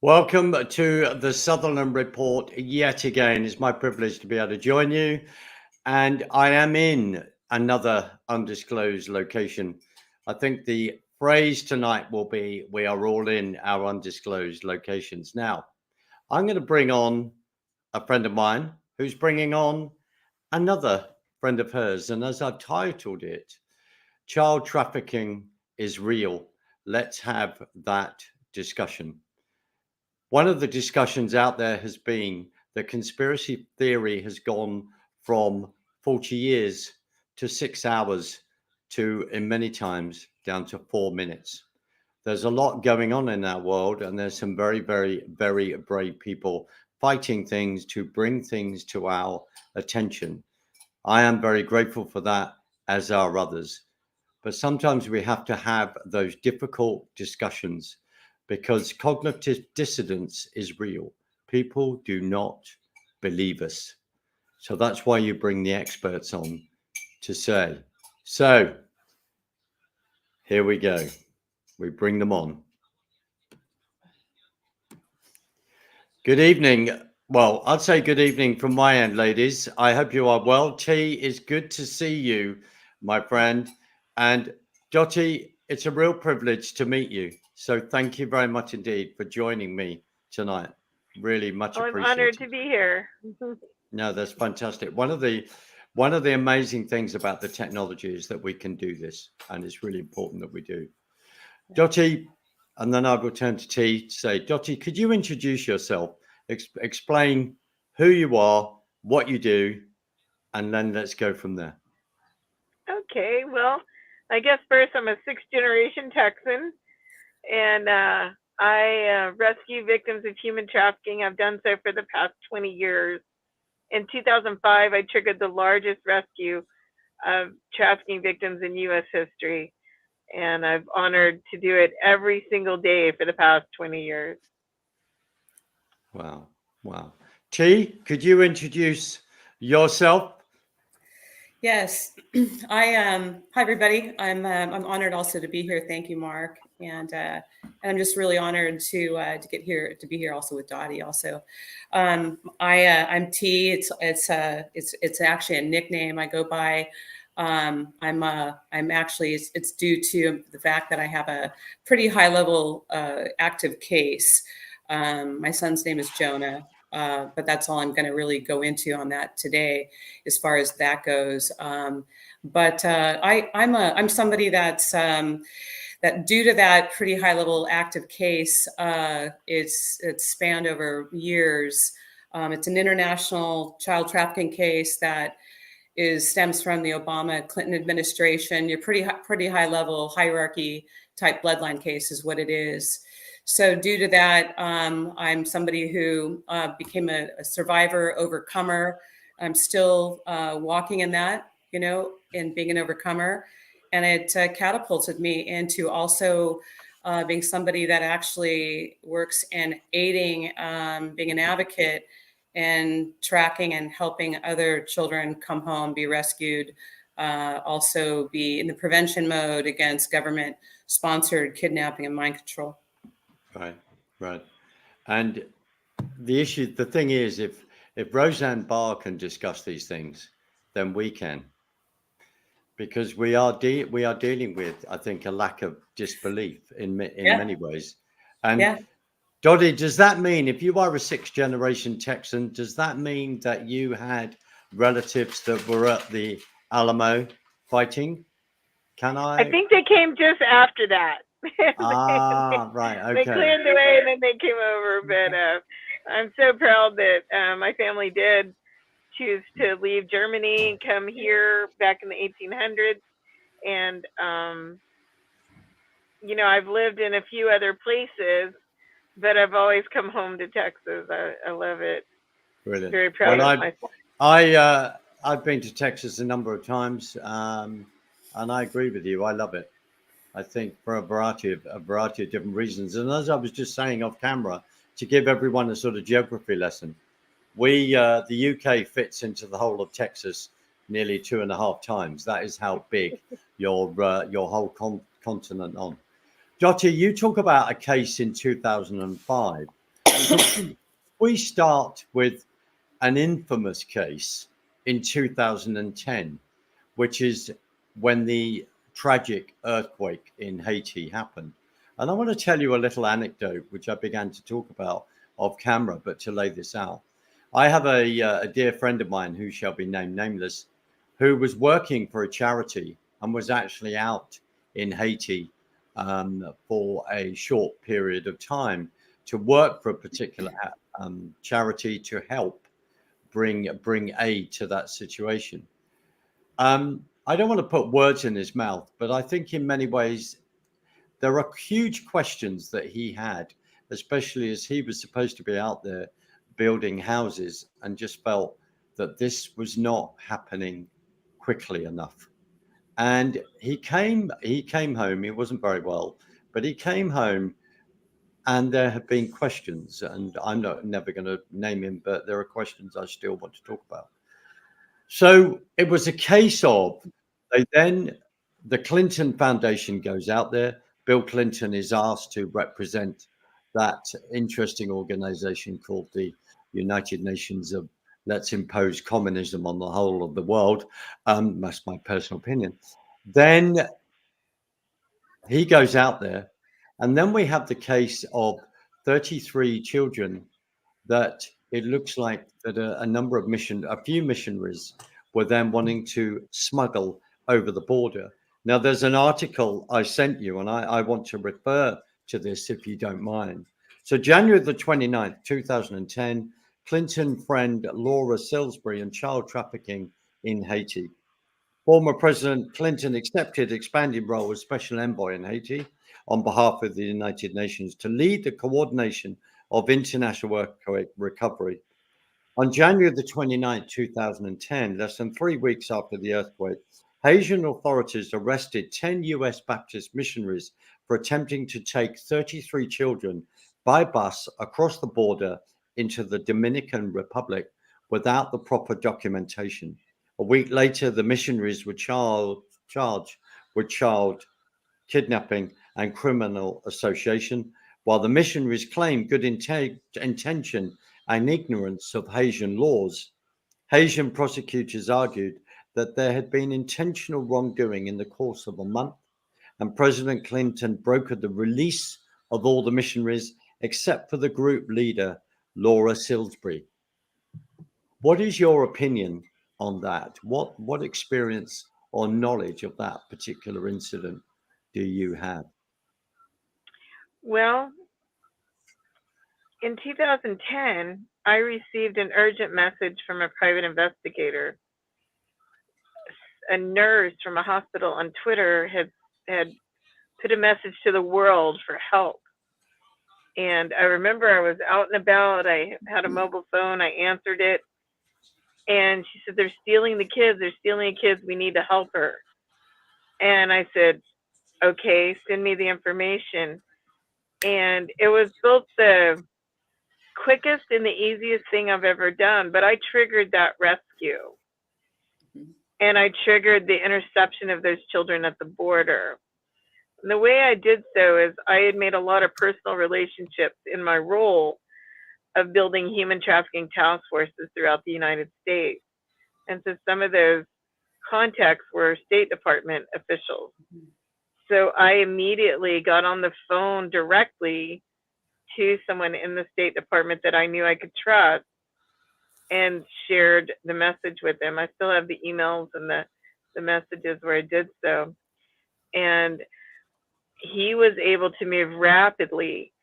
Welcome to the Sutherland Report yet again. It's my privilege to be able to join you. And I am in another undisclosed location. I think the phrase tonight will be, we are all in our undisclosed locations. Now, I'm going to bring on a friend of mine who's bringing on another friend of hers. And as I've titled it, Child Trafficking is Real. Let's have that discussion. One of the discussions out there has been that conspiracy theory has gone from 40 years to 6 hours to, in many times, down to 4 minutes. There's a lot going on in that world, and there's some very, very, very brave people fighting things to bring things to our attention. I am very grateful for that, as are others. But sometimes we have to have those difficult discussions because cognitive dissonance is real. People do not believe us. So that's why you bring the experts on to say. So here we go. We bring them on. Good evening. Well, I'd say good evening from my end, ladies. I hope you are well. T, is good to see you, my friend. And Dottie, it's a real privilege to meet you. So thank you very much indeed for joining me tonight. Really much appreciated. I'm honored to be here. No, that's fantastic. One of the amazing things about the technology is that we can do this, and it's really important that we do. Dottie, and then I will turn to T to say, Dottie, could you introduce yourself, explain who you are, what you do, and then let's go from there. Okay, well, I guess first I'm a sixth generation Texan, and I rescue victims of human trafficking. I've done so for the past 20 years. In 2005, I triggered the largest rescue of trafficking victims in U.S. history, and I've honored to do it every single day for the past 20 years. Wow. Wow. T, could you introduce yourself? Yes, hi everybody. I'm honored also to be here. Thank you, Mark, and I'm just really honored to get here, to be here also with Dottie. Also, I'm T. It's actually a nickname I go by. I'm actually it's due to the fact that I have a pretty high level active case. My son's name is Jonah. But that's all I'm going to really go into on that today, as far as that goes. I'm somebody that's that due to that pretty high level active case, it's spanned over years. It's an international child trafficking case that stems from the Obama-Clinton administration. Your pretty high level hierarchy type bloodline case is what it is. So due to that, I'm somebody who became a survivor, overcomer. I'm still walking in that, and being an overcomer. And it catapulted me into also being somebody that actually works in aiding, being an advocate and tracking and helping other children come home, be rescued, also be in the prevention mode against government-sponsored kidnapping and mind control. Right. And the thing is, if Roseanne Barr can discuss these things, then we can, because we are dealing with, I think, a lack of disbelief in many ways. And Dottie, does that mean, if you are a sixth generation Texan, does that mean that you had relatives that were at the Alamo fighting? I think they came just after that. Right. Okay. They cleared the way and then they came over. But I'm so proud that my family did choose to leave Germany and come here back in the 1800s. And, I've lived in a few other places, but I've always come home to Texas. I love it. Brilliant. Very proud of myself. I've been to Texas a number of times, and I agree with you. I love it. I think for a variety of different reasons. And as I was just saying off camera, to give everyone a sort of geography lesson, the UK fits into the whole of Texas nearly 2.5 times. That is how big your whole continent on. Dottie, you talk about a case in 2005 We start with an infamous case in 2010, which is when the tragic earthquake in Haiti happened. And I want to tell you a little anecdote, which I began to talk about off camera, but to lay this out. I have a dear friend of mine who shall be named nameless, who was working for a charity and was actually out in Haiti for a short period of time to work for a particular charity to help bring aid to that situation. I don't want to put words in his mouth, but I think in many ways there are huge questions that he had, especially as he was supposed to be out there building houses and just felt that this was not happening quickly enough. And he came home. He wasn't very well, but he came home and there have been questions, and I'm not never going to name him, but there are questions I still want to talk about. So it was a case of they then the Clinton Foundation goes out there. Bill Clinton is asked to represent that interesting organization called the United Nations of Let's Impose Communism on the whole of the world. That's my personal opinion. Then he goes out there, and then we have the case of 33 children that it looks like that a few missionaries were then wanting to smuggle over the border. Now, there's an article I sent you, and I want to refer to this if you don't mind. So, January the 29th, 2010, Clinton friend Laura Salisbury and child trafficking in Haiti. Former President Clinton accepted expanded role as special envoy in Haiti on behalf of the United Nations to lead the coordination of international earthquake recovery. On January the 29th, 2010, less than 3 weeks after the earthquake, Haitian authorities arrested 10 US Baptist missionaries for attempting to take 33 children by bus across the border into the Dominican Republic without the proper documentation. A week later, the missionaries were charged with child kidnapping and criminal association, while the missionaries claimed good intention and ignorance of Haitian laws. Haitian prosecutors argued that there had been intentional wrongdoing in the course of a month, and President Clinton brokered the release of all the missionaries except for the group leader, Laura Salisbury. What is your opinion on that? What experience or knowledge of that particular incident do you have? Well, in 2010, I received an urgent message from a private investigator. A nurse from a hospital on Twitter had put a message to the world for help. And I remember I was out and about. I had a mobile phone. I answered it. And she said, "They're stealing the kids. They're stealing the kids. We need to help her." And I said, "Okay, send me the information." And it was both the quickest and the easiest thing I've ever done. But I triggered that rescue. And I triggered the interception of those children at the border. And the way I did so is I had made a lot of personal relationships in my role of building human trafficking task forces throughout the United States. And so some of those contacts were State Department officials. So I immediately got on the phone directly to someone in the State Department that I knew I could trust and shared the message with them. I still have the emails and the messages where I did so. And he was able to move rapidly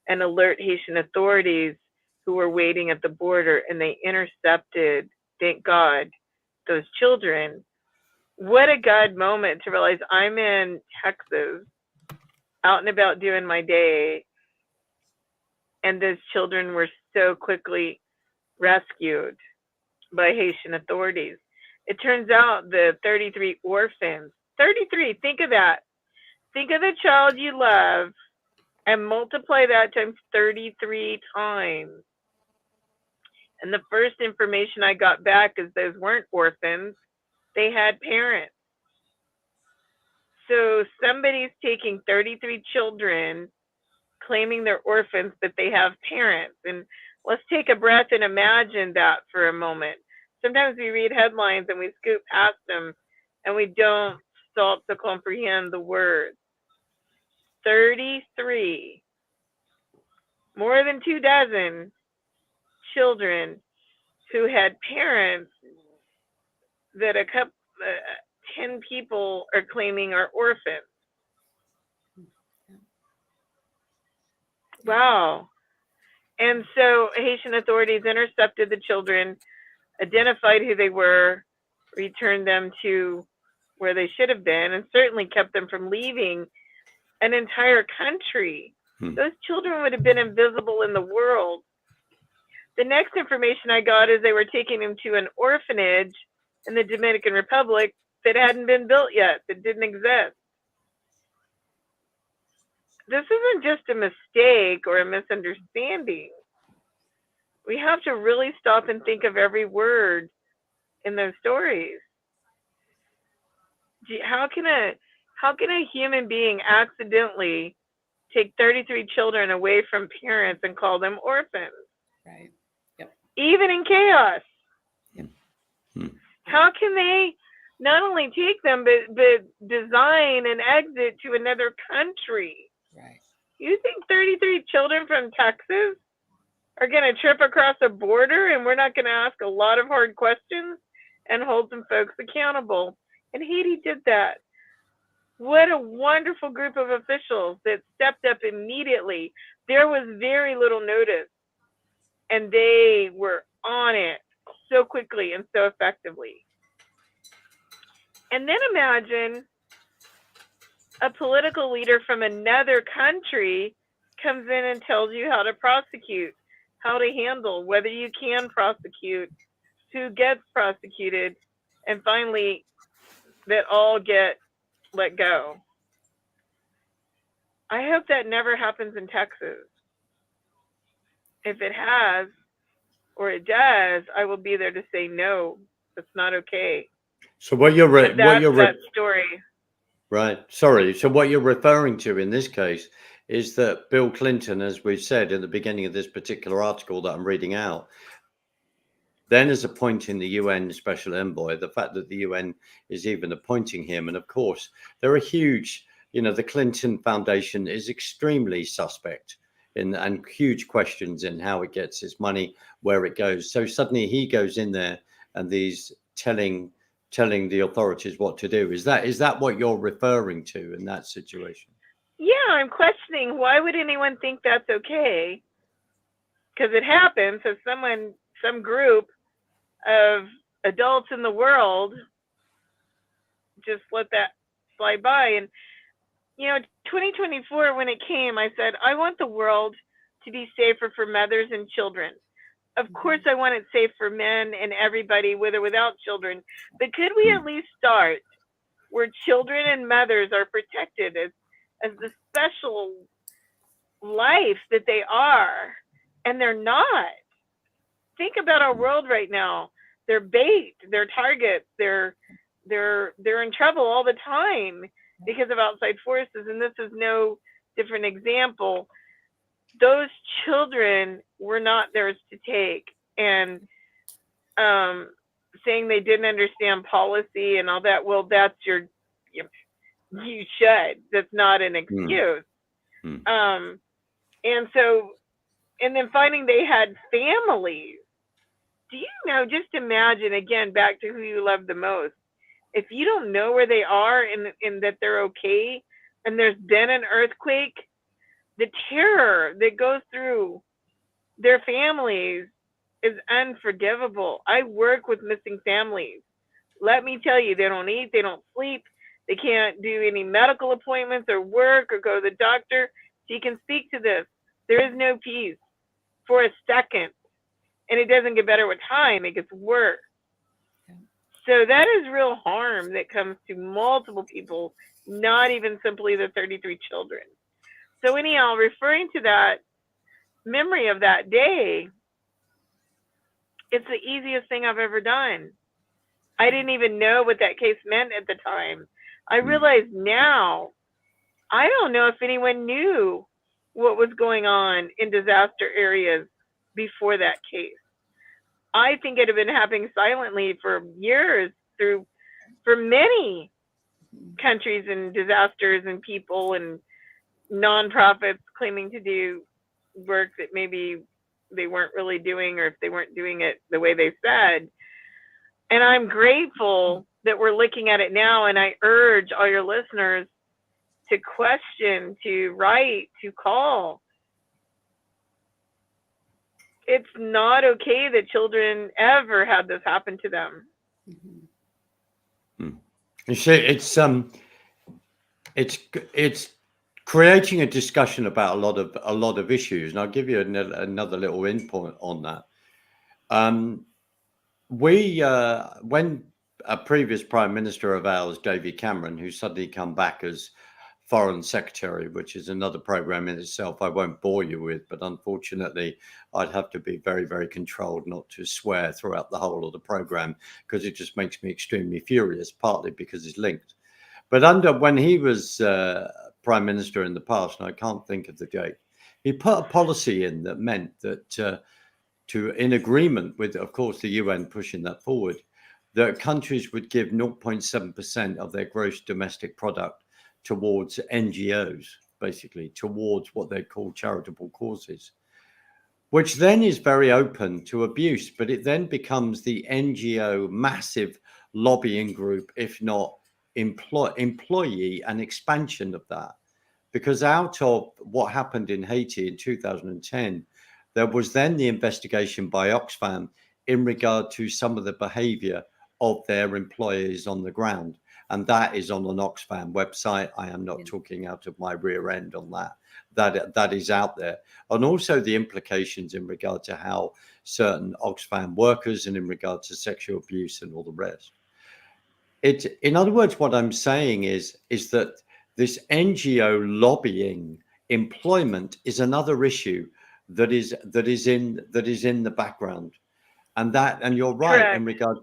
and alert Haitian authorities who were waiting at the border, and they intercepted, thank God, those children. What a God moment to realize I'm in Texas, out and about doing my day, and those children were so quickly rescued by Haitian authorities. It turns out the 33 orphans, 33, think of that. Think of the child you love and multiply that times 33 times. And the first information I got back is those weren't orphans, they had parents. So somebody's taking 33 children, claiming they're orphans, but they have parents. And let's take a breath and imagine that for a moment. Sometimes we read headlines and we scoot past them and we don't stop to comprehend the words. 33, more than 24 children who had parents that 10 people are claiming are orphans. Wow. And so Haitian authorities intercepted the children, identified who they were, returned them to where they should have been, and certainly kept them from leaving an entire country. Those children would have been invisible in the world. The next information I got is they were taking them to an orphanage in the Dominican Republic that hadn't been built yet, that didn't exist. This isn't just a mistake or a misunderstanding. We have to really stop and think of every word in those stories. How can a human being accidentally take 33 children away from parents and call them orphans? Right. Yep. Even in chaos. Yep. How can they not only take them, but design an exit to another country? Right. You think 33 children from Texas are going to trip across a border and we're not going to ask a lot of hard questions and hold some folks accountable? And Haiti did that. What a wonderful group of officials that stepped up immediately. There was very little notice, and they were on it so quickly and so effectively. And then imagine a political leader from another country comes in and tells you how to prosecute, how to handle, whether you can prosecute, who gets prosecuted, and finally that all get let go. I hope that never happens in Texas. If it has, or it does, I will be there to say no, that's not okay. So what you're that story. Right. Sorry. So what you're referring to in this case is that Bill Clinton, as we've said in the beginning of this particular article that I'm reading out, then is appointing the UN Special Envoy, the fact that the UN is even appointing him. And of course, there are huge, the Clinton Foundation is extremely suspect and huge questions in how it gets its money, where it goes. So suddenly he goes in there and he's telling the authorities what to do. Is that what you're referring to in that situation? Yeah, I'm questioning why would anyone think that's okay? Because it happens. So some group of adults in the world just let that slide by. And 2024, when it came, I said, I want the world to be safer for mothers and children. Of course, I want it safe for men and everybody with or without children. But could we at least start where children and mothers are protected as the special life that they are, and they're not? Think about our world right now. They're bait, they're targets, they're in trouble all the time because of outside forces, and this is no different example. Those children were not theirs to take, and saying they didn't understand policy and all that, well, that's you should. That's not an excuse. And so, and then finding they had families. Do you know, just imagine, again, back to who you love the most. If you don't know where they are and that they're okay, and there's been an earthquake, the terror that goes through their families is unforgivable. I work with missing families. Let me tell you, they don't eat, they don't sleep, they can't do any medical appointments or work or go to the doctor. So you can speak to this. There is no peace for a second. And it doesn't get better with time, it gets worse. So that is real harm that comes to multiple people, not even simply the 33 children. So anyhow, referring to that memory of that day, it's the easiest thing I've ever done. I didn't even know what that case meant at the time. I realize now, I don't know if anyone knew what was going on in disaster areas before that case. I think it had been happening silently for years for many countries and disasters and people and nonprofits claiming to do work that maybe they weren't really doing, or if they weren't doing it the way they said. And I'm grateful that we're looking at it now. And I urge all your listeners to question, to write, to call. It's not okay that children ever had this happen to them. You see, it's creating a discussion about a lot of issues, and I'll give you another little input on that. When a previous Prime Minister of ours, David Cameron, who suddenly come back as Foreign Secretary, which is another program in itself I won't bore you with, but unfortunately I'd have to be very, very controlled not to swear throughout the whole of the program, because it just makes me extremely furious, partly because it's linked. But when he was Prime Minister in the past, and I can't think of the date, he put a policy in that meant that in agreement with, of course, the UN pushing that forward, that countries would give 0.7% of their gross domestic product towards NGOs, basically, towards what they call charitable causes, which then is very open to abuse. But it then becomes the NGO massive lobbying group, if not employee and expansion of that. Because out of what happened in Haiti in 2010, there was then the investigation by Oxfam in regard to some of the behavior of their employees on the ground. And that is on an Oxfam website. I am not talking out of my rear end on that. That is out there. And also the implications in regard to how certain Oxfam workers and in regard to sexual abuse and all the rest. In other words, what I'm saying is that this NGO lobbying employment is another issue that is in the background, and you're right. Correct.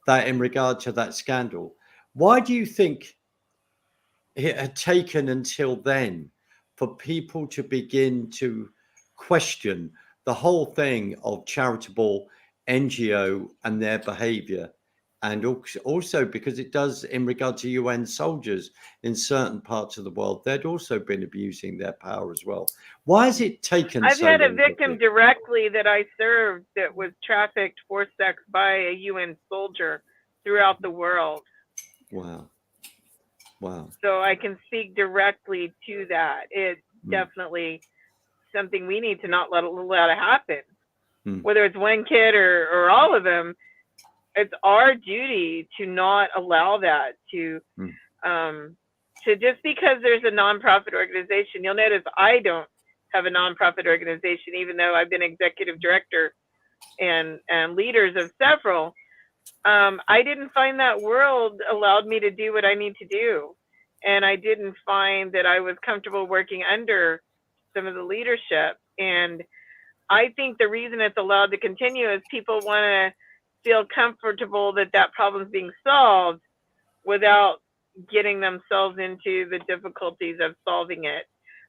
in regard to that scandal. Why do you think it had taken until then for people to begin to question the whole thing of charitable NGO and their behavior? And also because it does in regard to UN soldiers in certain parts of the world, they'd also been abusing their power as well. Why has it taken I've so had long? A victim directly that I served that was trafficked for sex by a UN soldier throughout the world. Wow. So I can speak directly to that. It's definitely something we need to not let it happen. Whether it's one kid or all of them, it's our duty to not allow that to just because there's a nonprofit organization. You'll notice I don't have a nonprofit organization, even though I've been executive director and leaders of several. I didn't find that world allowed me to do what I need to do. And I didn't find that I was comfortable working under some of the leadership. And I think the reason it's allowed to continue is people want to feel comfortable that problem's being solved without getting themselves into the difficulties of solving it.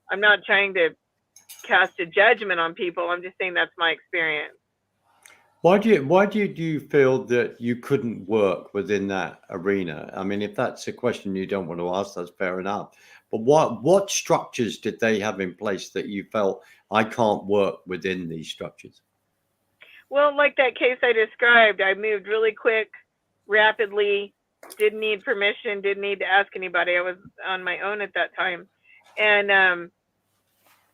I'm not trying to cast a judgment on people. I'm just saying that's my experience. Why do you feel that you couldn't work within that arena? I mean, if that's a question you don't want to ask, that's fair enough. But what structures did they have in place that you felt I can't work within these structures? Well, like that case I described, I moved really quick, rapidly, didn't need permission, didn't need to ask anybody. I was on my own at that time. And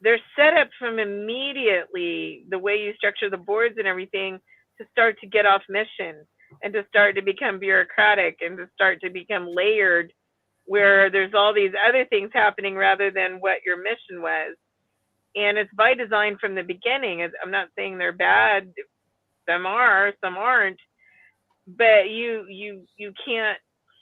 they're set up from immediately, the way you structure the boards and everything, to start to get off mission and to start to become bureaucratic and to start to become layered, where there's all these other things happening rather than what your mission was. And it's by design from the beginning. I'm not saying they're bad. Some are, some aren't. But you can't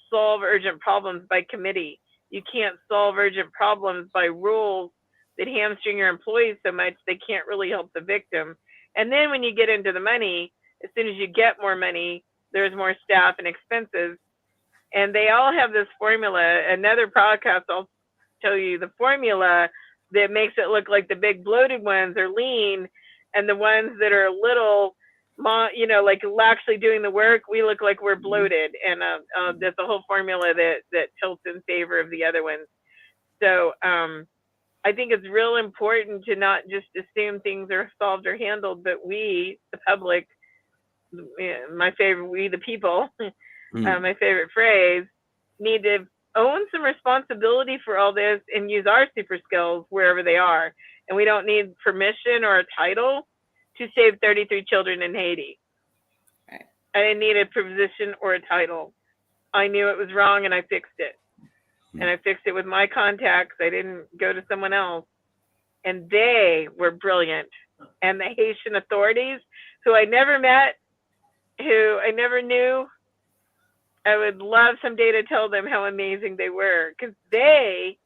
solve urgent problems by committee. You can't solve urgent problems by rules that hamstring your employees so much they can't really help the victim. And then when you get into the money, as soon as you get more money, there's more staff and expenses. And they all have this formula. Another podcast, I'll tell you the formula that makes it look like the big bloated ones are lean, and the ones that are a little, like actually doing the work, we look like we're bloated. And there's a whole formula that tilts in favor of the other ones. So I think it's real important to not just assume things are solved or handled, but we, the public, my favorite, we the people, my favorite phrase, need to own some responsibility for all this and use our super skills wherever they are. And we don't need permission or a title to save 33 children in Haiti. Right. I didn't need a position or a title. I knew it was wrong and I fixed it. And I fixed it with my contacts. I didn't go to someone else. And they were brilliant. And the Haitian authorities, who I never met, who I never knew, I would love someday to tell them how amazing they were, because they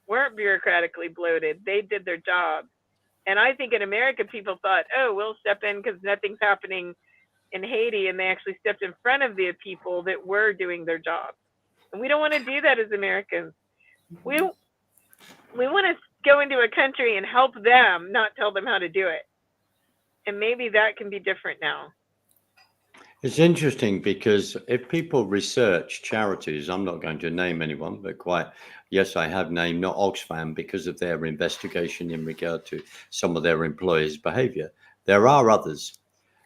weren't bureaucratically bloated. They did their job. And I think in America, people thought, oh, we'll step in because nothing's happening in Haiti. And they actually stepped in front of the people that were doing their job. And we don't want to do that as Americans. We want to go into a country and help them, not tell them how to do it. And maybe that can be different now. It's interesting because if people research charities, I'm not going to name anyone, but yes, I have named not Oxfam because of their investigation in regard to some of their employees' behavior. There are others.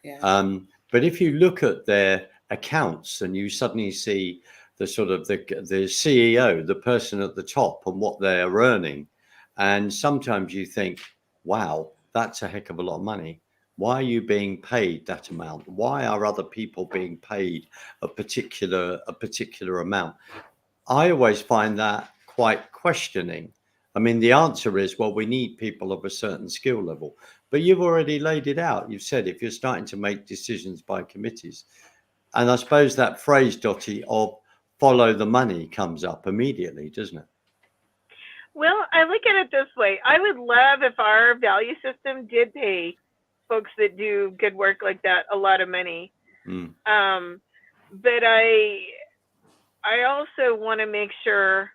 Yeah. But if you look at their accounts and you suddenly see the sort of the CEO, the person at the top, and what they're earning, and sometimes you think, wow, that's a heck of a lot of money. Why are you being paid that amount? Why are other people being paid a particular amount? I always find that quite questioning. I mean, the answer is, well, we need people of a certain skill level. But you've already laid it out. You've said if you're starting to make decisions by committees. And I suppose that phrase, Dottie, of follow the money comes up immediately, doesn't it? Well, I look at it this way. I would love if our value system did pay folks that do good work like that a lot of money. But I also want to make sure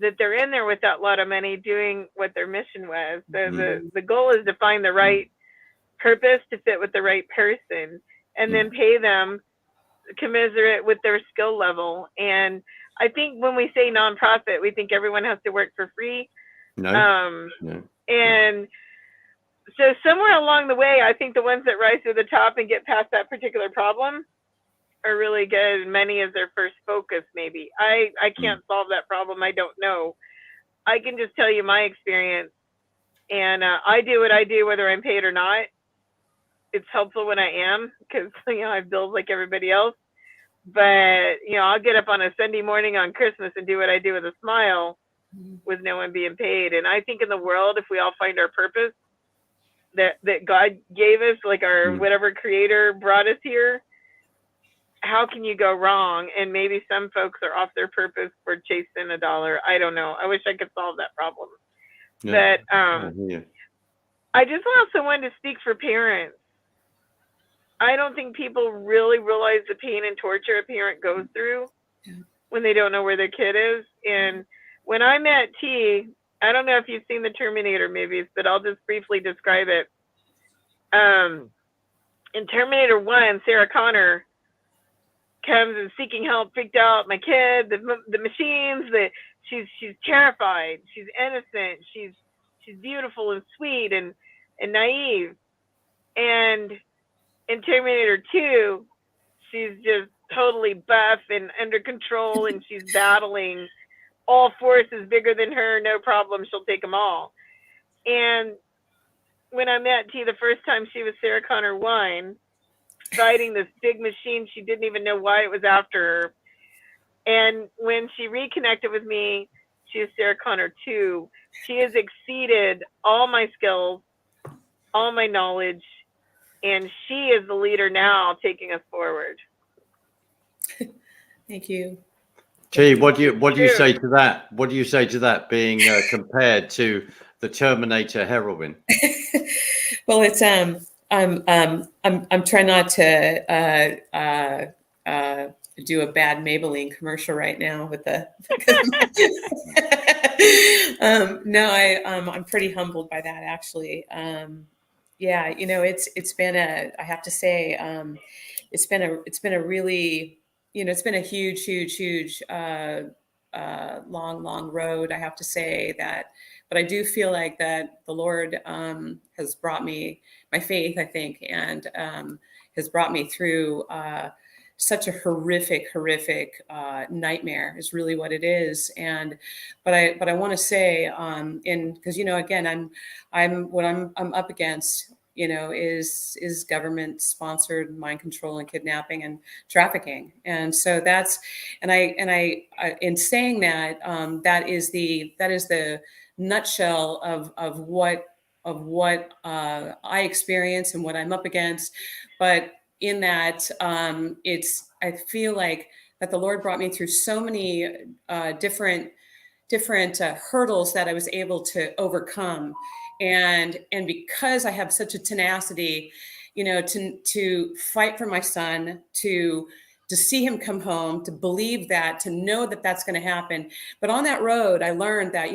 that they're in there with that lot of money doing what their mission was. So the goal is to find the right purpose to fit with the right person, and then pay them commensurate with their skill level. And I think when we say nonprofit, we think everyone has to work for free. No. And so somewhere along the way, I think the ones that rise to the top and get past that particular problem are really good. Money is their first focus, maybe. I can't solve that problem. I don't know. I can just tell you my experience. And I do what I do, whether I'm paid or not. It's helpful when I am, because I have bills like everybody else. But I'll get up on a Sunday morning on Christmas and do what I do with a smile, with no one being paid. And I think in the world, if we all find our purpose that God gave us, like our whatever creator brought us here, how can you go wrong? And maybe some folks are off their purpose for chasing a dollar. I don't know. I wish I could solve that problem. Yeah. But I just also wanted to speak for parents. I don't think people really realize the pain and torture a parent goes through when they don't know where their kid is. And when I met T, I don't know if you've seen the Terminator movies, but I'll just briefly describe it. In Terminator 1, Sarah Connor comes and seeking help, freaked out, my kid, the machines, she's terrified, she's innocent, she's beautiful and sweet and naive. And in Terminator 2, she's just totally buff and under control, and she's battling all forces bigger than her, no problem, she'll take them all. And when I met T the first time, she was Sarah Connor 1, fighting this big machine. She didn't even know why it was after her. And when she reconnected with me, she is Sarah Connor 2. She has exceeded all my skills, all my knowledge, and she is the leader now taking us forward. Thank you. T, what do you say to that? What do you say to that being compared to the Terminator heroine? Well, it's I'm trying not to do a bad Maybelline commercial right now with the No, I'm pretty humbled by that, actually. Yeah, it's been I have to say, it's been a really, it's been a huge, long road. I have to say that, but I do feel like that the Lord has brought me my faith, I think, and has brought me through such a horrific nightmare is really what it is. And but I want to say, because again, I'm up against, is government sponsored mind control and kidnapping and trafficking. And so in saying that, that is the nutshell of what I experience and what I'm up against. But in that, I feel like that the Lord brought me through so many different hurdles that I was able to overcome, and because I have such a tenacity, to fight for my son, to see him come home, to believe that, to know that that's going to happen. But on that road, I learned that,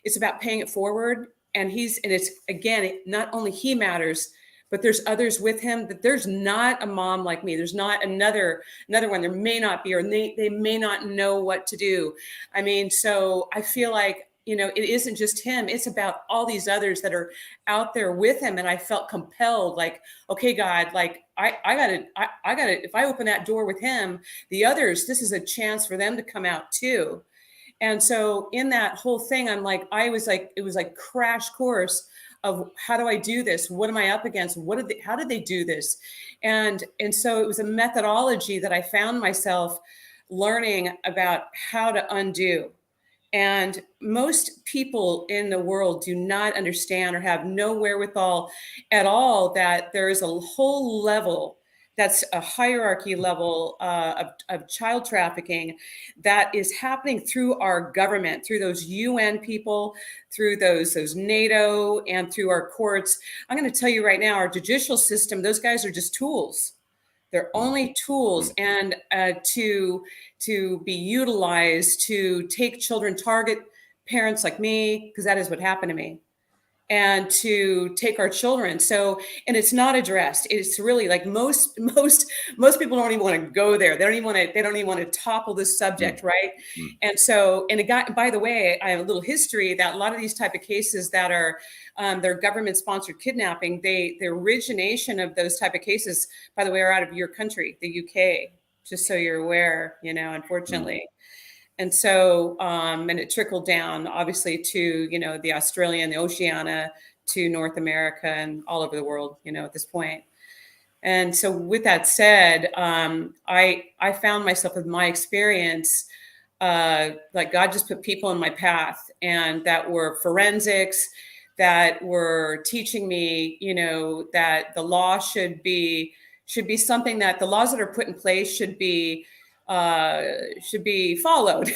it's about paying it forward. And it's, again, not only he matters, but there's others with him, that there's not a mom like me. There's not another one. There may not be, or they may not know what to do. I mean, so I feel like, it isn't just him. It's about all these others that are out there with him. And I felt compelled, like, okay, God, like I gotta, if I open that door with him, the others, this is a chance for them to come out too. And so in that whole thing, it was like crash course of how do I do this? What am I up against? How did they do this? And so it was a methodology that I found myself learning about how to undo. And most people in the world do not understand or have no wherewithal at all that there is a whole level, that's a hierarchy level of child trafficking that is happening through our government, through those UN people, through those NATO, and through our courts. I'm going to tell you right now, our judicial system, those guys are just tools. They're only tools, and to be utilized to take children, target parents like me, because that is what happened to me, and to take our children. So, and it's not addressed. It's really like most people don't even want to go there. They don't even want to topple this subject, right? And so, and it got, by the way, I have a little history that a lot of these type of cases that are they're government sponsored kidnapping, the origination of those type of cases, by the way, are out of your country, the UK, just so you're aware, unfortunately. And so, and it trickled down, obviously, to, the Australia and the Oceania, to North America and all over the world, at this point. And so with that said, I found myself, with my experience, like God just put people in my path, and that were forensics, that were teaching me, that the law should be something, that the laws that are put in place should be followed.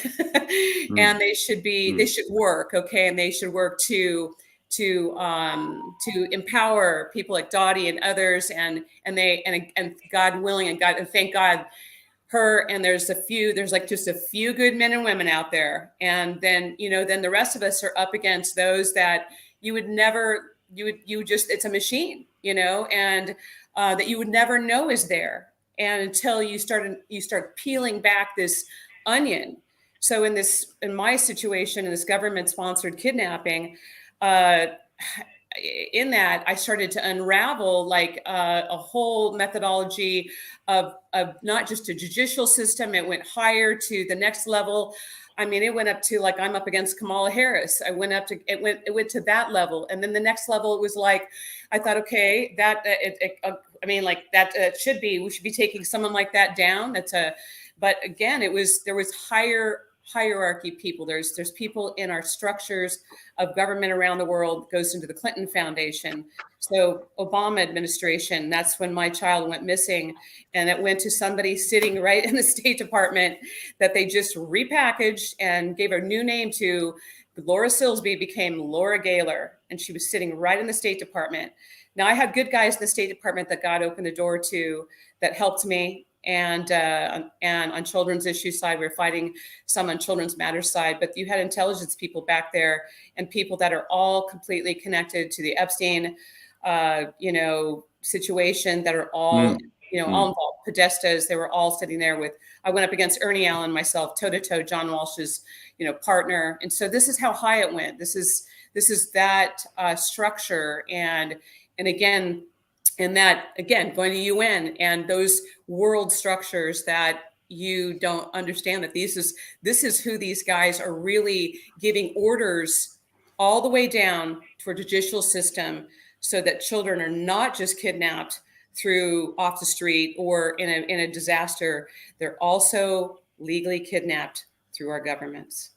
And they should work, okay, and they should work to empower people like Dottie and others, and God willing, and thank God, her, and there's like just a few good men and women out there, and then then the rest of us are up against those that you would never, it's a machine, and that you would never know is there, and until you start peeling back this onion. So in my situation, in this government sponsored kidnapping, in that I started to unravel like a whole methodology of not just a judicial system. It went higher to the next level. I mean, it went up to, like, I'm up against Kamala Harris. It went to that level. And then the next level, it was like, I thought, okay, we should be taking someone like that down. But again, there was hierarchy people. There's people in our structures of government around the world. Goes into the Clinton Foundation. So Obama administration, that's when my child went missing, and it went to somebody sitting right in the State Department that they just repackaged and gave a new name to. Laura Silsby became Laura Gaylor, and she was sitting right in the State Department. Now, I had good guys in the State Department that God opened the door to, that helped me, and on children's issue side, we're fighting some on children's matters side. But you had intelligence people back there and people that are all completely connected to the Epstein, situation, that are all all involved. Podestas, they were all sitting there with. I went up against Ernie Allen myself, toe to toe, John Walsh's partner, and so this is how high it went. This is that structure, and again. And that, again, going to UN and those world structures that you don't understand, that this is who these guys are really giving orders all the way down to our judicial system, so that children are not just kidnapped through off the street or in a disaster. They're also legally kidnapped through our governments.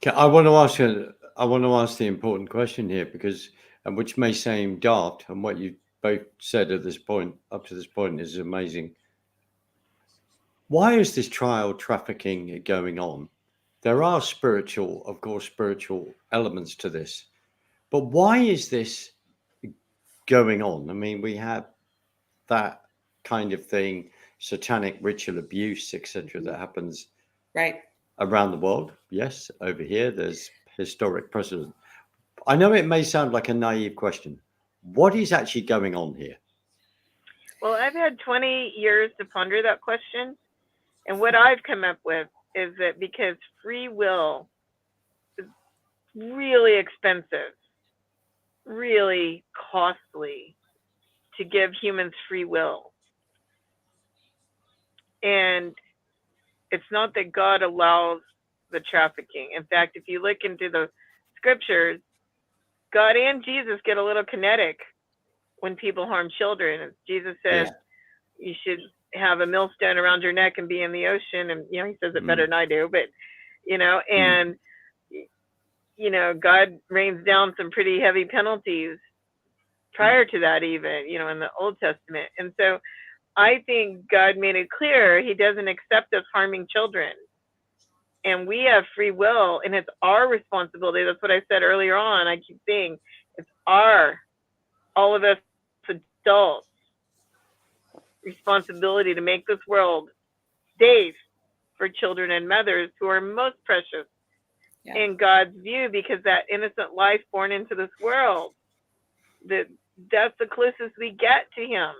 I want to ask the important question here, because, which may seem daft, and what you both said up to this point is amazing. Why is this child trafficking going on? There are spiritual elements to this, but why is this going on? I mean, we have that kind of thing, satanic ritual abuse, etc., that happens right around the world. Yes, over here, there's historic precedent. I know it may sound like a naive question. What is actually going on here? Well, I've had 20 years to ponder that question. And what I've come up with is that because free will is really expensive, really costly to give humans free will. And it's not that God allows the trafficking. In fact, if you look into the scriptures, God and Jesus get a little kinetic when people harm children. Jesus said, you should have a millstone around your neck and be in the ocean. And, he says it better than I do, but, and, God rains down some pretty heavy penalties prior to that, even, in the Old Testament. And so I think God made it clear he doesn't accept us harming children. And we have free will, and it's our responsibility. That's what I said earlier on. I keep saying it's all of us adults, responsibility to make this world safe for children and mothers who are most precious in God's view, because that innocent life born into this world, that's the closest we get to him.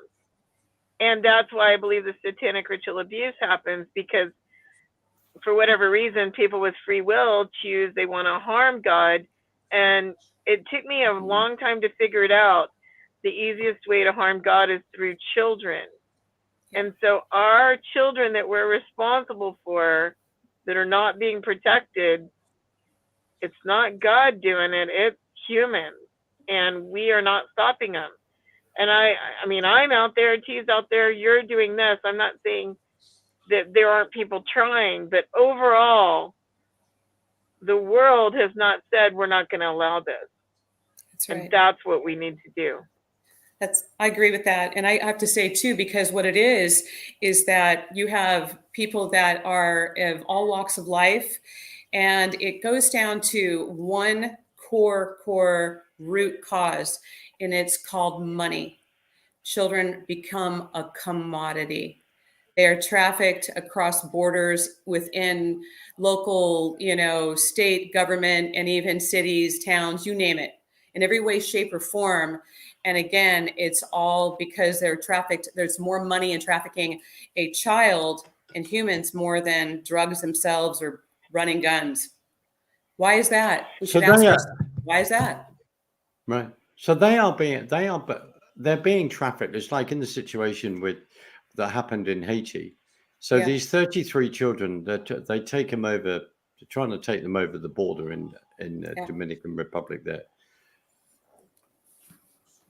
And that's why I believe the satanic ritual abuse happens, because for whatever reason, people with free will choose they want to harm God. And it took me a long time to figure it out. The easiest way to harm God is through children. And so our children that we're responsible for, that are not being protected, it's not God doing it, it's humans. And we are not stopping them. And I mean, I'm out there, T's out there, you're doing this. I'm not saying that there aren't people trying, but overall, the world has not said we're not going to allow this. That's right. And that's what we need to do. I agree with that. And I have to say too, because what it is that you have people that are of all walks of life, and it goes down to one core root cause, and it's called money. Children become a commodity. They are trafficked across borders within local, state government, and even cities, towns, you name it, in every way, shape, or form. And again, it's all because they're trafficked. There's more money in trafficking a child and humans more than drugs themselves or running guns. Why is that? We should ask ourselves, why is that? Right. So they're being trafficked. It's like in the situation that happened in Haiti. So these 33 children, they take them over. They're trying to take them over the border in the Dominican Republic there.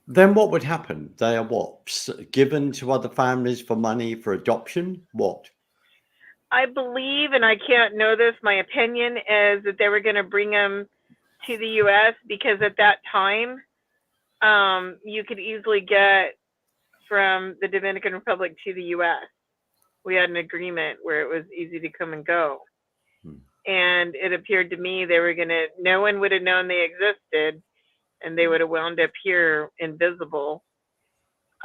Then what would happen? They are given to other families for money, for adoption? What? I believe, and I can't know this, my opinion is that they were going to bring them to the U.S. because at that time, you could easily get from the Dominican Republic to the U.S. We had an agreement where it was easy to come and go. And it appeared to me no one would have known they existed, and they would have wound up here invisible.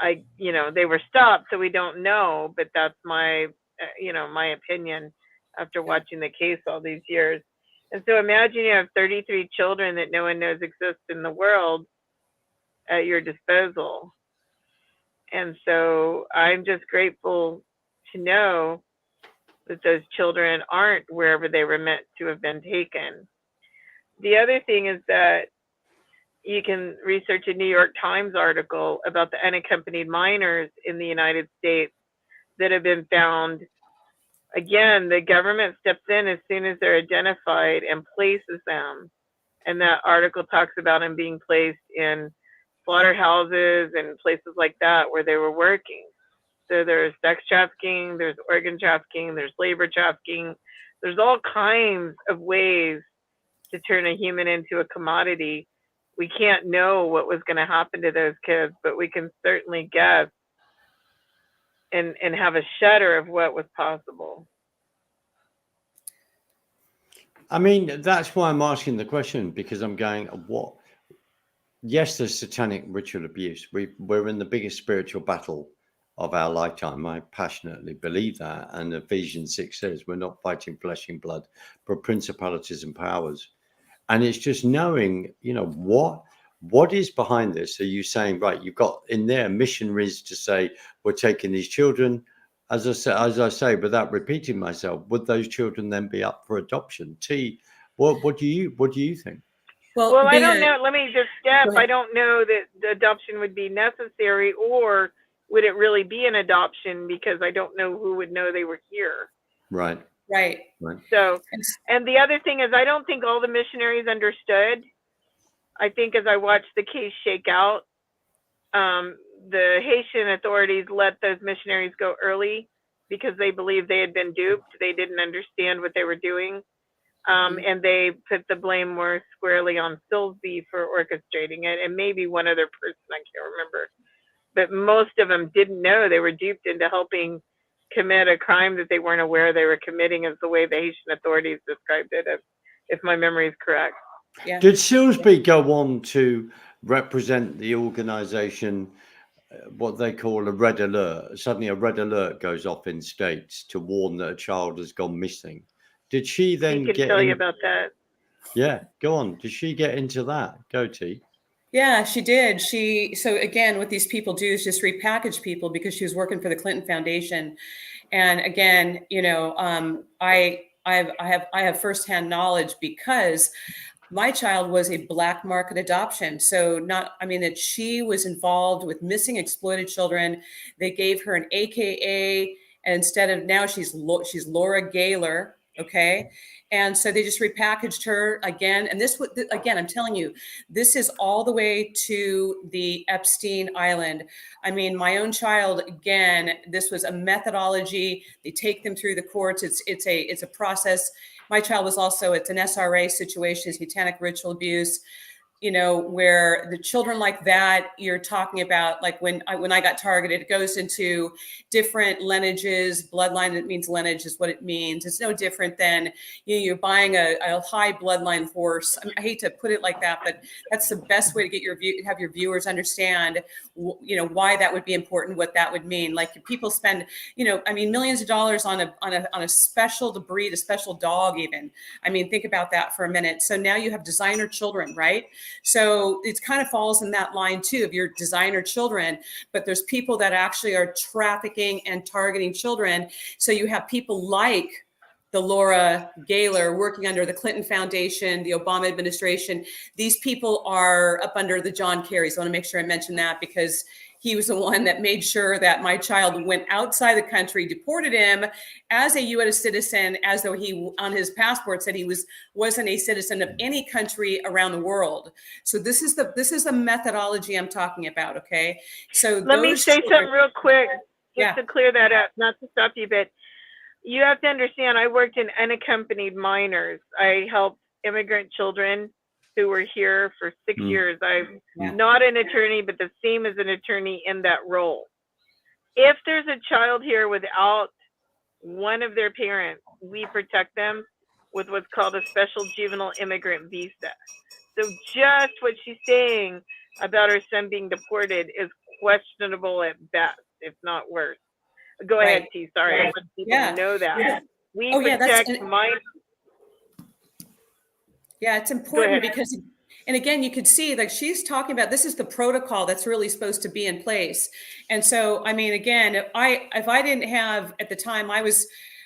they were stopped, so we don't know, but that's my, my opinion after watching the case all these years. And so imagine you have 33 children that no one knows exist in the world at your disposal. And so I'm just grateful to know that those children aren't wherever they were meant to have been taken. The other thing is that you can research a New York Times article about the unaccompanied minors in the United States that have been found. Again, the government steps in as soon as they're identified and places them. And that article talks about them being placed in slaughterhouses and places like that where they were working. So there's sex trafficking, there's organ trafficking, there's labor trafficking. There's all kinds of ways to turn a human into a commodity. We can't know what was going to happen to those kids, but we can certainly guess and have a shudder of what was possible. I mean, that's why I'm asking the question, because I'm going, what? Yes, there's satanic ritual abuse. We're in the biggest spiritual battle of our lifetime. I passionately believe that. And Ephesians 6 says we're not fighting flesh and blood, but principalities and powers. And it's just knowing, what is behind this? Are you saying, right, you've got in there missionaries to say, we're taking these children, as I say, without repeating myself, would those children then be up for adoption? T, what do you think? Well, I don't know. Let me just step. I don't know that the adoption would be necessary, or would it really be an adoption, because I don't know who would know they were here. Right. So, and the other thing is, I don't think all the missionaries understood. I think as I watched the case shake out, the Haitian authorities let those missionaries go early because they believed they had been duped. They didn't understand what they were doing. And they put the blame more squarely on Silsby for orchestrating it, and maybe one other person, I can't remember. But most of them didn't know they were duped into helping commit a crime that they weren't aware they were committing, is the way the Haitian authorities described it, if my memory is correct. Yeah. Did Silsby go on to represent the organization, what they call a red alert? Suddenly a red alert goes off in states to warn that a child has gone missing. Did she then get tell you about that? Yeah, go on. Did she get into that? Go T. Yeah, she did. So again, what these people do is just repackage people, because she was working for the Clinton Foundation. And again, I have firsthand knowledge, because my child was a black market adoption. So that she was involved with missing, exploited children. They gave her an AKA, and instead of, now she's Laura Gaylor. Okay. And so they just repackaged her again. And again, I'm telling you, this is all the way to the Epstein Island. I mean, my own child, again, this was a methodology. They take them through the courts. It's a process. My child was also, it's an SRA situation, satanic ritual abuse, where the children like that, you're talking about, like when I got targeted, it goes into different lineages. Bloodline, it means lineage is what it means. It's no different than you're buying a high bloodline horse. I hate to put it like that, but that's the best way to get have your viewers understand, why that would be important, what that would mean. Like, people spend, millions of dollars on a special breed, a special dog even. I mean, think about that for a minute. So now you have designer children, right? So it kind of falls in that line too, of your designer children, but there's people that actually are trafficking and targeting children. So you have people like the Laura Gaylor working under the Clinton Foundation, the Obama administration. These people are up under the John Kerry. So I want to make sure I mention that, because he was the one that made sure that my child went outside the country, deported him as a U.S. citizen, as though he, on his passport, said he wasn't a citizen of any country around the world. So this is the methodology I'm talking about. Okay. So let me say something real quick, just to clear that up, not to stop you, but you have to understand, I worked in unaccompanied minors. I helped immigrant children who were here for 6 years. I'm not an attorney, but the same as an attorney in that role. If there's a child here without one of their parents, we protect them with what's called a special juvenile immigrant visa. So just what she's saying about her son being deported is questionable at best, if not worse. Go ahead, T. Sorry, I want people to know that. We protect minors. Yeah, it's important because, and again, you could see like she's talking about this is the protocol that's really supposed to be in place. And so, I mean, again, if I didn't have at the time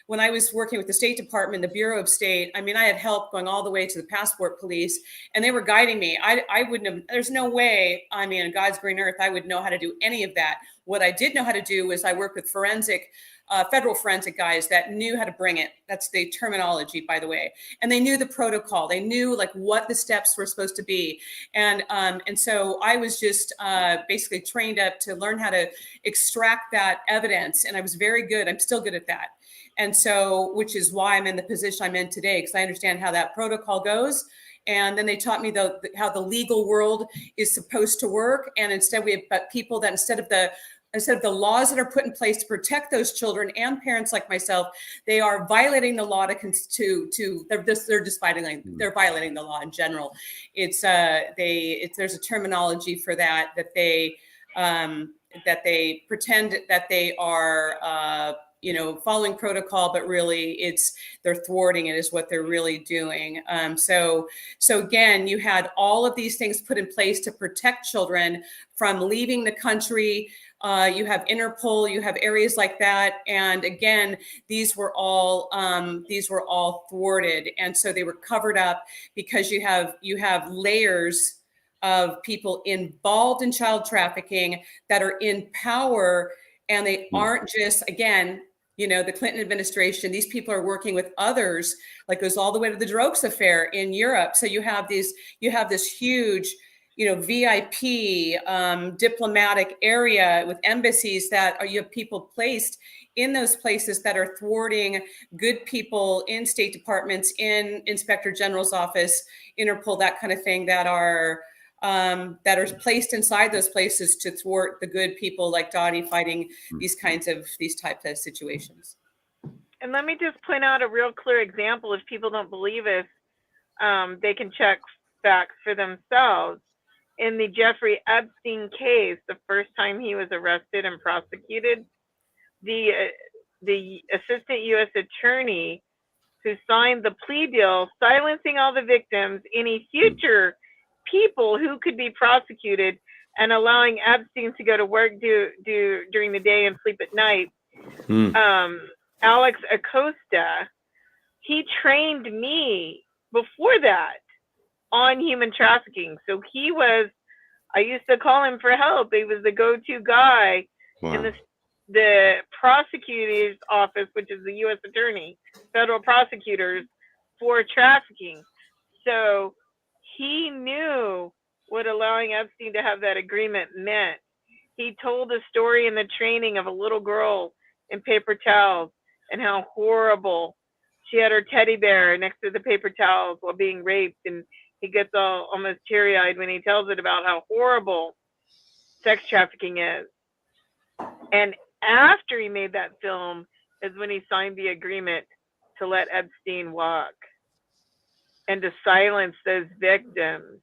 when I was working with the State Department, the Bureau of State, I mean, I had help going all the way to the passport police, and they were guiding me. I wouldn't have, there's no way, I mean, in God's green earth, I would know how to do any of that. What I did know how to do was I worked with federal forensic guys that knew how to bring it. That's the terminology, by the way. And they knew the protocol. They knew like what the steps were supposed to be. And so I was just basically trained up to learn how to extract that evidence. And I was very good. I'm still good at that. And so, which is why I'm in the position I'm in today, because I understand how that protocol goes. And then they taught me how the legal world is supposed to work. And instead we have people that instead of the laws that are put in place to protect those children and parents like myself, they are violating the law they're just they're violating the law in general. There's a terminology for that they pretend that they are following protocol, but really they're thwarting it is what they're really doing. So again, you had all of these things put in place to protect children from leaving the country. You have Interpol, you have areas like that. And again, these were all thwarted. And so they were covered up because you have layers of people involved in child trafficking that are in power. And they aren't just, again, the Clinton administration, these people are working with others, like goes all the way to the Drokes affair in Europe. So you have this huge, VIP diplomatic area with embassies you have people placed in those places that are thwarting good people in State Departments, in Inspector General's office, Interpol, that kind of thing, that are placed inside those places to thwart the good people like Dottie fighting these types of situations. And let me just point out a real clear example. If people don't believe us, they can check facts for themselves. In the Jeffrey Epstein case, the first time he was arrested and prosecuted, the assistant U.S. attorney who signed the plea deal, silencing all the victims, any future people who could be prosecuted, and allowing Epstein to go to work during the day and sleep at night. Alex Acosta, he trained me before that on human trafficking. So I used to call him for help. He was the go-to guy in the prosecutor's office, which is the U.S. attorney, federal prosecutors for trafficking. So he knew what allowing Epstein to have that agreement meant. He told a story in the training of a little girl in paper towels and how horrible. She had her teddy bear next to the paper towels while being raped, and he gets almost teary-eyed when he tells it about how horrible sex trafficking is. And after he made that film is when he signed the agreement to let Epstein walk and to silence those victims.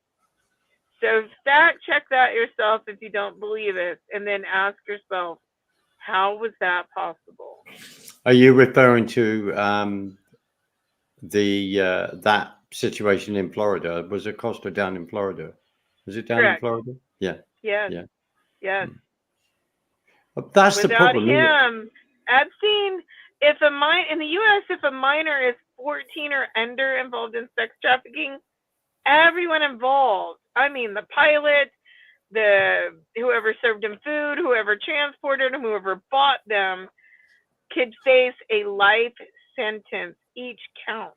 So fact check that yourself if you don't believe it, and then ask yourself, how was that possible? Are you referring to that situation in Florida? Was Acosta down in Florida? Was it down Correct. in Florida? Yeah. Yes. Yeah. Yes. That's Without the problem. him, Epstein, in the U.S., if a minor is 14 or under involved in sex trafficking, everyone involved, I mean, the pilot, whoever served him food, whoever transported him, whoever bought them, could face a life sentence, each count.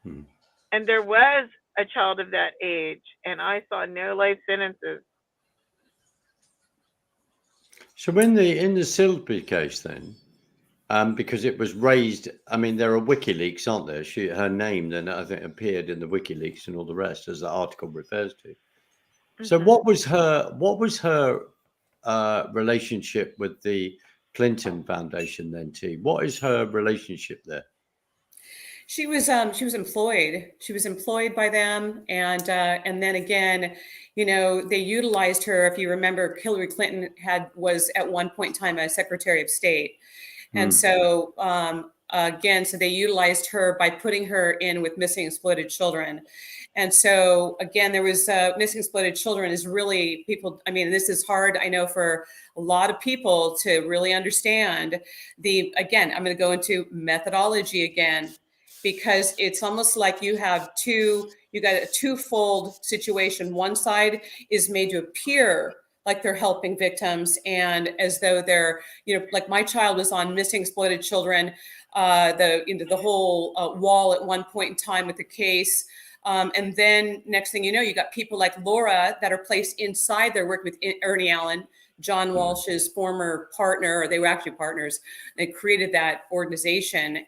And there was a child of that age, and I saw no life sentences. So in the Silby case, then, because it was raised, I mean, there are WikiLeaks, aren't there? Her name then I think appeared in the WikiLeaks and all the rest, as the article refers to. So what was her relationship with the Clinton Foundation then, T? What is her relationship there? She was employed. She was employed by them, and then again, you know, they utilized her. If you remember, Hillary Clinton was at one point in time a Secretary of State, and Mm. so again, so they utilized her by putting her in with missing exploited children. And so again, there was missing exploited children is really people. I mean, this is hard, I know, for a lot of people to really understand. Again, I'm going to go into methodology again, because it's almost like you got a twofold situation. One side is made to appear like they're helping victims and as though they're, you know, like my child was on missing exploited children, the whole wall at one point in time with the case. And then next thing you know, you got people like Laura that are placed inside. They're working with Ernie Allen, John Walsh's former partner, or they were actually partners. They created that organization.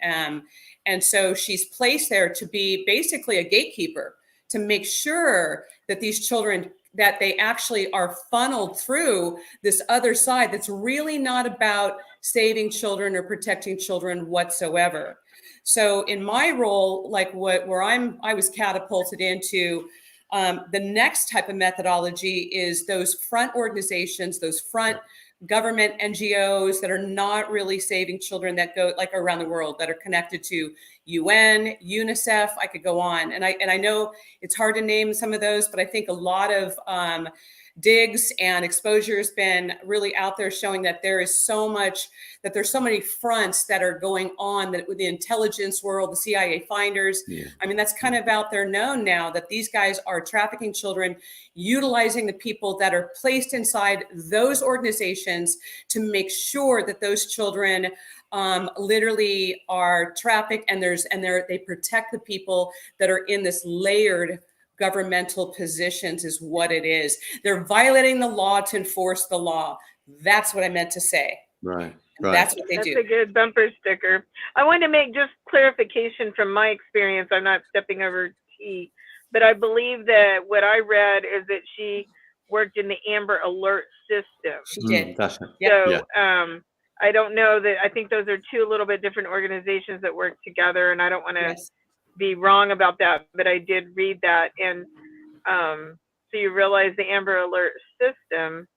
And so she's placed there to be basically a gatekeeper, to make sure that these children, that they actually are funneled through this other side that's really not about saving children or protecting children whatsoever. So in my role, like I was catapulted into, the next type of methodology is those front organizations, those front government NGOs that are not really saving children, that go like around the world, that are connected to UN, UNICEF. I could go on, and I know it's hard to name some of those, but I think a lot of digs and exposure has been really out there showing that there's so many fronts that are going on, that with the intelligence world, the CIA finders. Yeah. I mean, that's kind of out there known now, that these guys are trafficking children, utilizing the people that are placed inside those organizations to make sure that those children literally are trafficked, and they protect the people that are in this layered governmental positions is what it is. They're violating the law to enforce the law. That's what I meant to say. Right. And Right. that's what they That's do. a good bumper sticker. I want to make just clarification from my experience. I'm not stepping over T, but I believe that what I read is that she worked in the Amber Alert system. She did. That's it. Yep. So Yeah. I don't know that, I think those are two little bit different organizations that work together, and I don't want to Yes. be wrong about that, but I did read that. And so you realize the Amber Alert system,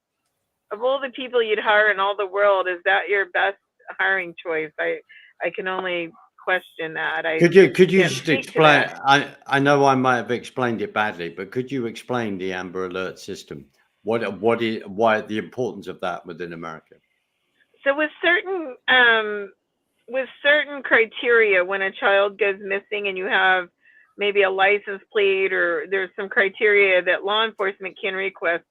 of all the people you'd hire in all the world, is that your best hiring choice? I can only question that. Could you can't just speak to explain? that. I know I might have explained it badly, but could you explain the Amber Alert system? Why the importance of that within America? So with certain criteria, when a child goes missing and you have maybe a license plate, or there's some criteria that law enforcement can request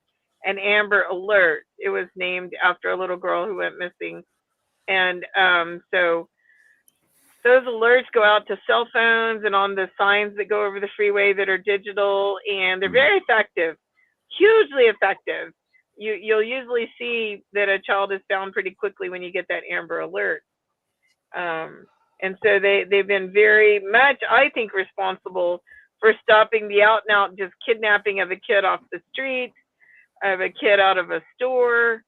an Amber Alert. It was named after a little girl who went missing. And so those alerts go out to cell phones and on the signs that go over the freeway that are digital, and they're very effective, hugely effective. You'll usually see that a child is found pretty quickly when you get that Amber Alert. And so they've been very much, I think, responsible for stopping the out and out just kidnapping of a kid off the street, of a kid out of a store.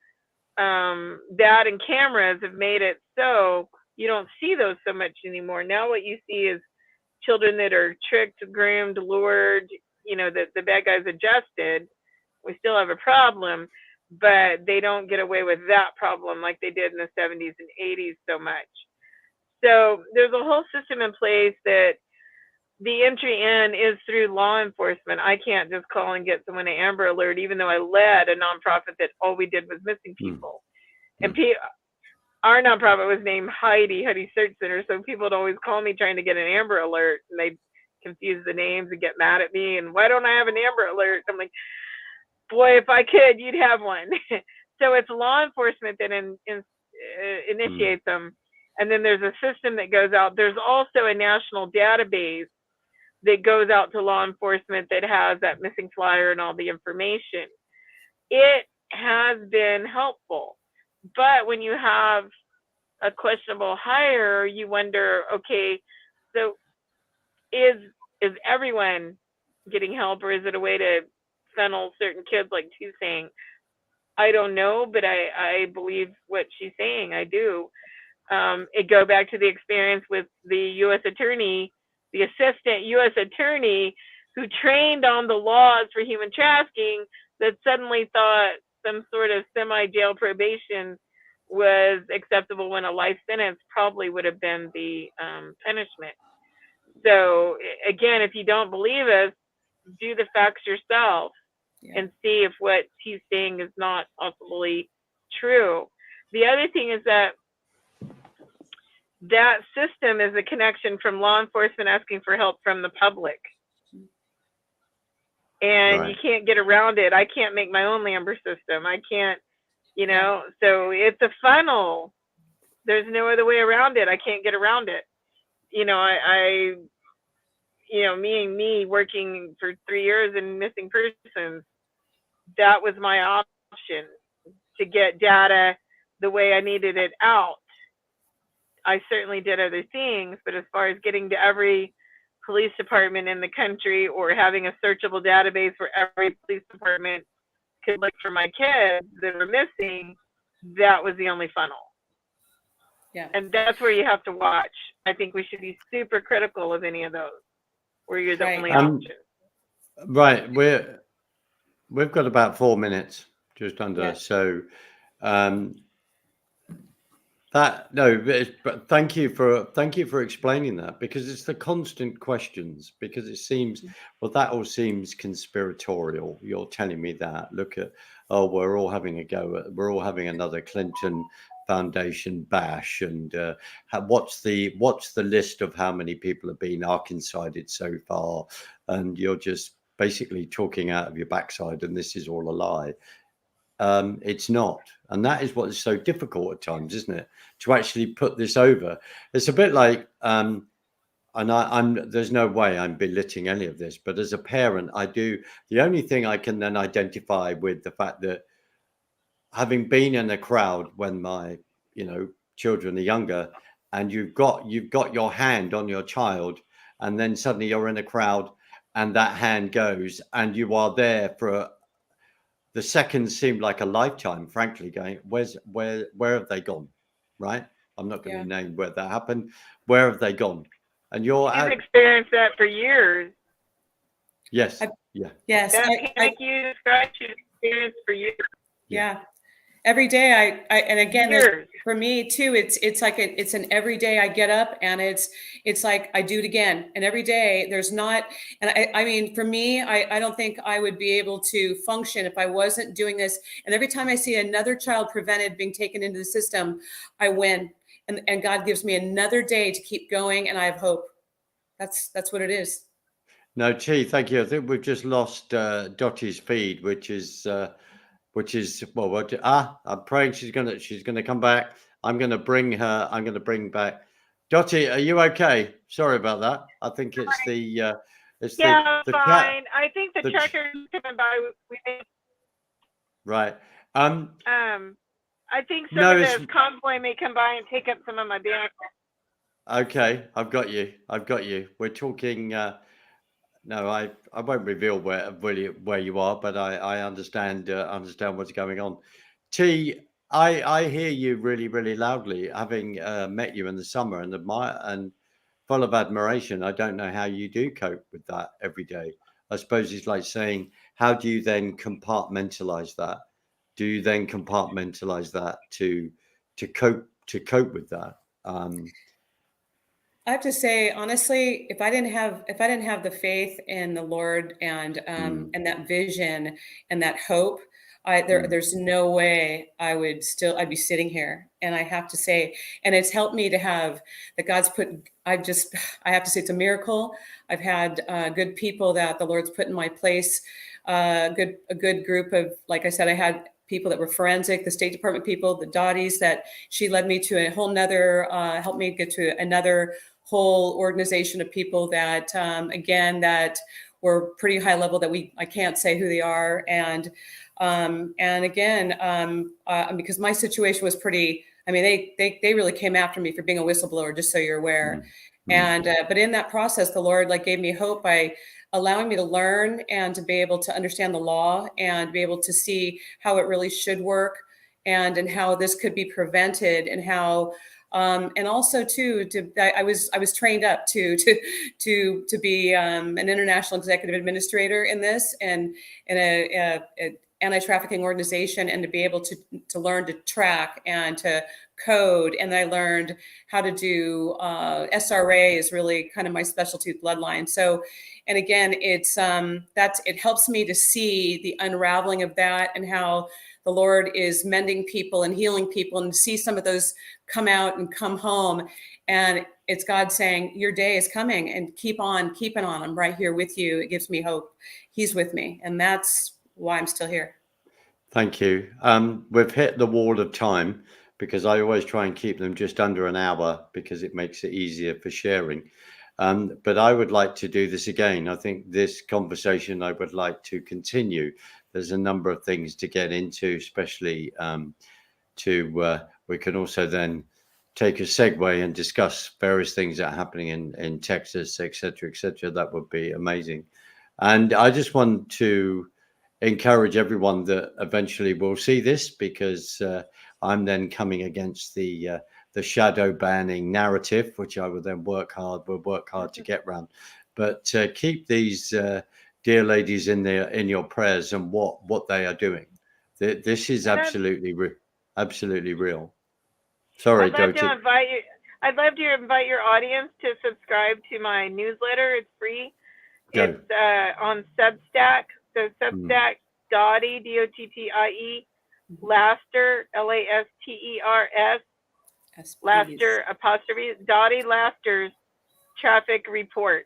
That and cameras have made it so you don't see those so much anymore. Now what you see is children that are tricked, groomed, lured, you know, that the bad guys adjusted. We still have a problem, but they don't get away with that problem like they did in the 70s and 80s so much. So there's a whole system in place that the entry in is through law enforcement. I can't just call and get someone an Amber Alert, even though I led a nonprofit that all we did was missing people. And our nonprofit was named Heidi Search Center, so people would always call me trying to get an Amber Alert, and they'd confuse the names and get mad at me, and why don't I have an Amber Alert? I'm like, boy, if I could, you'd have one. So it's law enforcement that initiates them, and then there's a system that goes out. There's also a national database that goes out to law enforcement that has that missing flyer and all the information. It has been helpful. But when you have a questionable hire, you wonder, okay, so is everyone getting help, or is it a way to funnel certain kids, like she's saying? I don't know, but I believe what she's saying. I do. It go back to the experience with the U.S. attorney the assistant U.S. attorney who trained on the laws for human trafficking that suddenly thought some sort of semi-jail probation was acceptable when a life sentence probably would have been the punishment. So again, if you don't believe us, do the facts yourself and see if what he's saying is not possibly true. The other thing is that system is a connection from law enforcement asking for help from the public. And you can't get around it. I can't make my own Lambert system. I can't, so it's a funnel. There's no other way around it. I can't get around it. Me working for 3 years in missing persons, that was my option to get data the way I needed it out. I certainly did other things, but as far as getting to every police department in the country or having a searchable database where every police department could look for my kids that were missing, that was the only funnel. Yeah. And that's where you have to watch. I think we should be super critical of any of those where you're the only option. Right. We've got about 4 minutes, just under. Yeah. So but thank you for explaining that, because it's the constant questions, because it seems, well, that all seems conspiratorial. You're telling me that, look at, we're all having a go at, we're all having another Clinton Foundation bash, and what's the list of how many people have been Arkansided so far, and you're just basically talking out of your backside, and this is all a lie. It's not, and that is what is so difficult at times, isn't it, to actually put this over? It's a bit like and I'm there's no way I'm belittling any of this, but as a parent, the only thing I can then identify with the fact that, having been in a crowd when my children are younger, and you've got your hand on your child, and then suddenly you're in a crowd and that hand goes, and you are there for the seconds seemed like a lifetime, frankly, going, where have they gone? Right? I'm not going to name where that happened. Where have they gone? And I've experienced that for years. Yes. Yes. That panic you described, you've experienced for years. Yeah. Every day and again, for me too, it's like it's an every day I get up and it's like I do it again. And every day there's not, and I mean, for me, I don't think I would be able to function if I wasn't doing this. And every time I see another child prevented being taken into the system, I win. And God gives me another day to keep going, and I have hope. That's what it is. No, Chi, thank you. I think we've just lost Dottie's feed, which is well, I'm praying she's gonna come back. I'm gonna bring back Dottie. Are you okay? Sorry about that. I think it's the fine. I think the trucker's coming by. Right. I think some of the convoy may come by and take up some of my vehicles. Okay, I've got you. We're talking. No, I won't reveal where you are, but I understand what's going on. T, I hear you really, really loudly, having met you in the summer and admire and full of admiration. I don't know how you do cope with that every day. I suppose it's like saying, how do you then compartmentalize that? Do you then compartmentalize that to cope with that? I have to say, honestly, if I didn't have the faith in the Lord and that vision and that hope, there's no way I'd be sitting here. And I have to say, and it's helped me to have that God's put. I have to say it's a miracle. I've had good people that the Lord's put in my place. A good group of, like I said, I had people that were forensic, the State Department people, the Dotties, that she led me to a whole nother, helped me get to another whole organization of people that, again, that were pretty high level that I can't say who they are. And again, because my situation was pretty, I mean, they really came after me for being a whistleblower, just so you're aware. And, but in that process, the Lord gave me hope by allowing me to learn and to be able to understand the law and be able to see how it really should work and how this could be prevented and how And also too, I was trained up to be an international executive administrator in this, and in a anti-trafficking organization, and to be able to learn to track and to code. And I learned how to do SRA is really kind of my specialty, bloodline. So, and again, it helps me to see the unraveling of that, and how the Lord is mending people and healing people, and see some of those come out and come home. And it's God saying, your day is coming, and keep on keeping on. I'm right here with you. It gives me hope. He's with me. And that's why I'm still here. Thank you. We've hit the wall of time, because I always try and keep them just under an hour, because it makes it easier for sharing. But I would like to do this again. I think this conversation I would like to continue. There's a number of things to get into, especially we can also then take a segue and discuss various things that are happening in Texas, et cetera, et cetera. That would be amazing. And I just want to encourage everyone that eventually will see this, because I'm then coming against the shadow banning narrative, which I will then work hard to get around. But keep these dear ladies in your prayers, and what they are doing. This is absolutely real. Sorry, I'd love Doti. to invite you. I'd love to invite your audience to subscribe to my newsletter. It's free. Go. It's on Substack. So Substack, Dottie, Dottie, Laster, Lasters, Laster apostrophe, Dottie Laster's traffic report.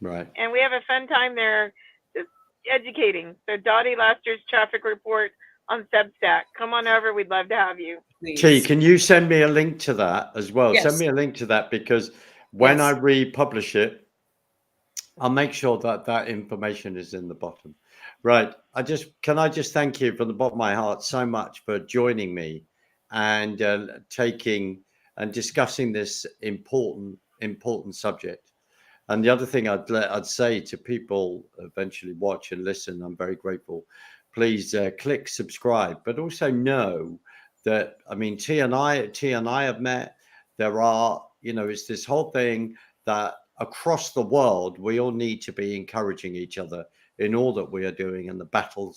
Right. And we have a fun time there, just educating. So Dottie Laster's traffic report on Substack. Come on over. We'd love to have you. Please. T, can you send me a link to that as well? Yes. Send me a link to that, because when Yes. I republish it, I'll make sure that information is in the bottom. Right. Can I just thank you from the bottom of my heart so much for joining me and taking and discussing this important subject. And the other thing I'd say to people eventually watch and listen, I'm very grateful. Please click subscribe, but also know that, I mean, T and I have met. There are, it's this whole thing that across the world, we all need to be encouraging each other in all that we are doing, and the battle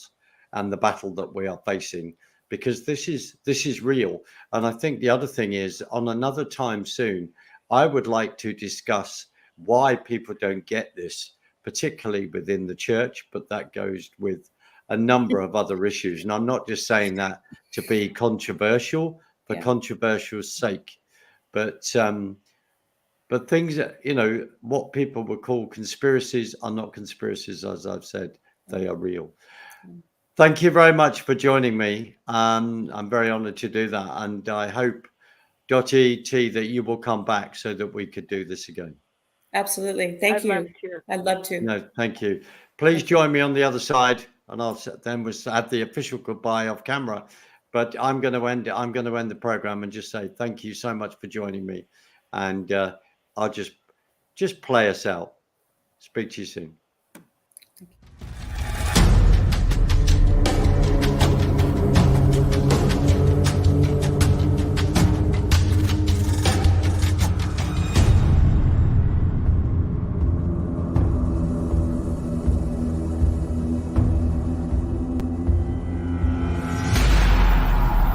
that we are facing, because this is real. And I think the other thing is, on another time soon, I would like to discuss why people don't get this, particularly within the church, but that goes with a number of other issues. And I'm not just saying that to be controversial for controversial's sake, but things that, what people would call conspiracies are not conspiracies, as I've said, they are real. Thank you very much for joining me. I'm very honored to do that. And I hope, Dottie T, that you will come back so that we could do this again. Absolutely. Thank you. I'd love to. No, thank you. Please join me on the other side, and I'll then have the official goodbye off camera. But I'm going to end it. I'm going to end the program and just say thank you so much for joining me. And I'll just play us out. Speak to you soon.